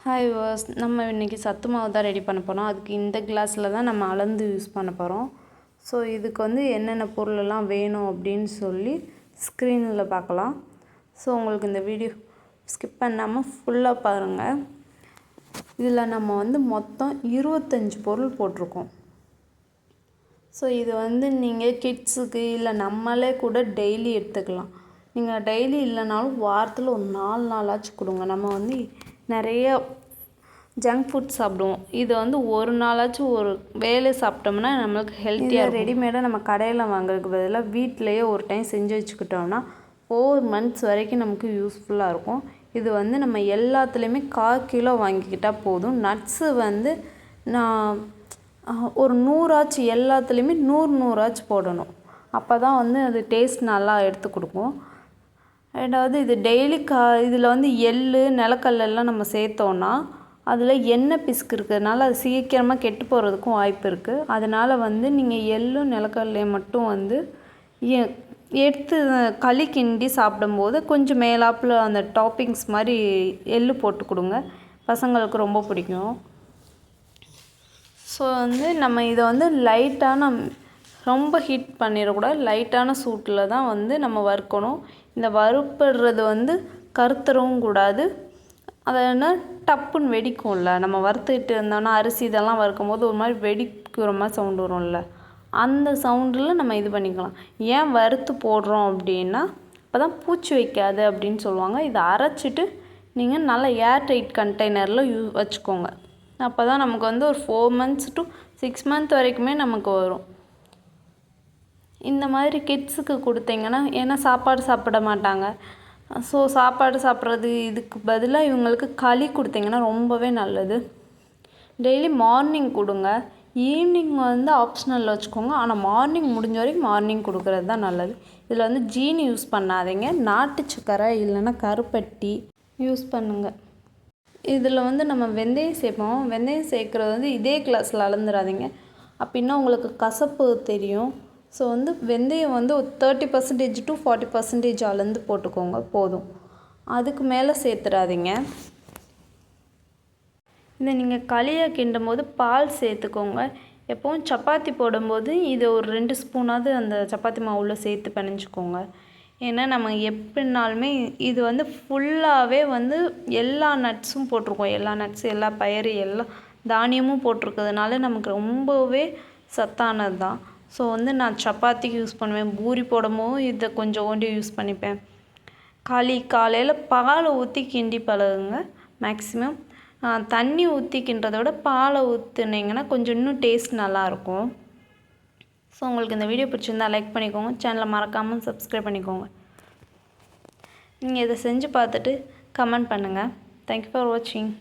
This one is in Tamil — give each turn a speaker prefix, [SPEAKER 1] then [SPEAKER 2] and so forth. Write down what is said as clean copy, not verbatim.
[SPEAKER 1] ஹாய் வாஸ் நம்ம இன்றைக்கி சத்து மாவு தான் ரெடி பண்ண போகிறோம். அதுக்கு இந்த கிளாஸில் தான் நம்ம அளந்து யூஸ் பண்ண போகிறோம். ஸோ இதுக்கு வந்து என்னென்ன பொருளெல்லாம் வேணும் அப்படின்னு சொல்லி ஸ்க்ரீனில் பார்க்கலாம். ஸோ உங்களுக்கு இந்த வீடியோ ஸ்கிப் பண்ணாமல் ஃபுல்லாக பாருங்கள். இதில் நம்ம வந்து மொத்தம் 25 பொருள் போட்டிருக்கோம். ஸோ இது வந்து நீங்கள் கிட்ஸுக்கு இல்லை நம்மளே கூட டெய்லி எடுத்துக்கலாம். நீங்கள் டெய்லி இல்லைனாலும் வாரத்தில் ஒரு 4 நாளாச்சும் கொடுங்க. நம்ம வந்து நிறைய ஜங்க் ஃபுட் சாப்பிடுவோம். இது வந்து ஒரு நாளாச்சும் ஒரு வேலை சாப்பிட்டோம்னா நம்மளுக்கு ஹெல்த்தியாக ரெடிமேடாக நம்ம கடையில் வாங்குறதுக்கு பதிலாக வீட்டிலையே ஒரு டைம் செஞ்சு வச்சுக்கிட்டோம்னா 4 months வரைக்கும் நமக்கு யூஸ்ஃபுல்லாக இருக்கும். இது வந்து நம்ம எல்லாத்துலேயுமே 1/4 கிலோ வாங்கிக்கிட்டால் போதும். நட்ஸு வந்து நான் ஒரு 100 எல்லாத்துலேயுமே 100 போடணும். அப்போ தான் வந்து அது டேஸ்ட் நல்லா எடுத்து கொடுக்கும். ரெண்டாவது இது டெய்லி இதில் வந்து எள்ளு நிலக்கடலைலாம் நம்ம சேர்த்தோன்னா அதில் எண்ணெய் பிசுக்கு இருக்கிறதுனால அது சீக்கிரமாக கெட்டு போகிறதுக்கும் வாய்ப்பு இருக்குது. அதனால் வந்து நீங்கள் எள்ளும் நிலக்கடலையும் மட்டும் வந்து எடுத்து களி கிண்டி சாப்பிடும்போது கொஞ்சம் மேலாப்பில் அந்த டாப்பிங்ஸ் மாதிரி எள்ளு போட்டு கொடுங்க. பசங்களுக்கு ரொம்ப பிடிக்கும். ஸோ வந்து நம்ம இதை வந்து லைட்டான ரொம்ப ஹீட் பண்ணிடக்கூடாது. லைட்டான சூட்டில் தான் வந்து நம்ம வறுக்கணும். இந்த வறுப்படுறது வந்து கருத்துறவும் கூடாது. அதை என்ன டப்புன்னு வெடிக்கும்ல, நம்ம வறுத்துக்கிட்டு இருந்தோம்னா அரிசி இதெல்லாம் வறுக்கும் போது ஒரு மாதிரி வெடிக்கிற மாதிரி சவுண்டு வரும்ல, அந்த சவுண்டில் நம்ம இது பண்ணிக்கலாம். ஏன் வறுத்து போடுறோம் அப்படின்னா அப்போ தான் பூச்சி வைக்காது அப்படின்னு சொல்லுவாங்க. இதை அரைச்சிட்டு நீங்கள் நல்லா ஏர் டைட் கண்டெய்னரில் வச்சுக்கோங்க. அப்போ தான் நமக்கு வந்து ஒரு 4 months to 6 months வரைக்குமே நமக்கு வரும். இந்த மாதிரி கிட்ஸுக்கு கொடுத்தீங்கன்னா, ஏன்னா சாப்பாடு சாப்பிட மாட்டாங்க. ஸோ சாப்பாடு சாப்பிட்றது இதுக்கு பதிலாக இவங்களுக்கு களி கொடுத்தீங்கன்னா ரொம்பவே நல்லது. டெய்லி மார்னிங் கொடுங்க. ஈவினிங் வந்து ஆப்ஷனலில் வச்சுக்கோங்க. ஆனால் மார்னிங் முடிஞ்ச வரைக்கும் மார்னிங் கொடுக்குறது தான் நல்லது. இதில் வந்து ஜீனி யூஸ் பண்ணாதீங்க. நாட்டு சக்கரை இல்லைன்னா கருப்பட்டி யூஸ் பண்ணுங்கள். இதில் வந்து நம்ம வெந்தயம் சேர்ப்போம். வெந்தயம் சேர்க்குறது வந்து இதே கிளாஸில் அளந்துடாதீங்க. அப்படின்னா உங்களுக்கு கசப்பு தெரியும். ஸோ வந்து வெந்தயம் வந்து ஒரு 30% to 40% அளந்து போட்டுக்கோங்க போதும். அதுக்கு மேலே சேர்த்துடாதீங்க. இதை நீங்கள் களியை கிண்டும் போது பால் சேர்த்துக்கோங்க. எப்போவும் சப்பாத்தி போடும்போது இதை ஒரு 2 ஸ்பூனாவது அந்த சப்பாத்தி மாவில் சேர்த்து பிணைஞ்சிக்கோங்க. ஏன்னா நம்ம எப்படினாலுமே இது வந்து ஃபுல்லாகவே வந்து எல்லா நட்ஸும் போட்டிருக்கோம். எல்லா நட்ஸு எல்லா பயிறு எல்லா தானியமும் போட்டிருக்கிறதுனால நமக்கு ரொம்பவே சத்தானது தான். ஸோ வந்து நான் சப்பாத்திக்கு யூஸ் பண்ணுவேன். பூரி போடும்போது இதை கொஞ்சோண்டு யூஸ் பண்ணிப்பேன். காலையில் பாலை ஊற்றி கிண்டி பழகுங்க. மேக்ஸிமம் தண்ணி ஊற்றி கிண்டுறதை விட பாலை ஊற்றுனீங்கன்னா கொஞ்சம் இன்னும் டேஸ்ட் நல்லாயிருக்கும். ஸோ உங்களுக்கு இந்த வீடியோ பிடிச்சிருந்தா லைக் பண்ணிக்கோங்க. சேனலை மறக்காமல் சப்ஸ்கிரைப் பண்ணிக்கோங்க. நீங்கள் இதை செஞ்சு பார்த்துட்டு கமெண்ட் பண்ணுங்கள். தேங்க்யூ ஃபார் வாட்சிங்.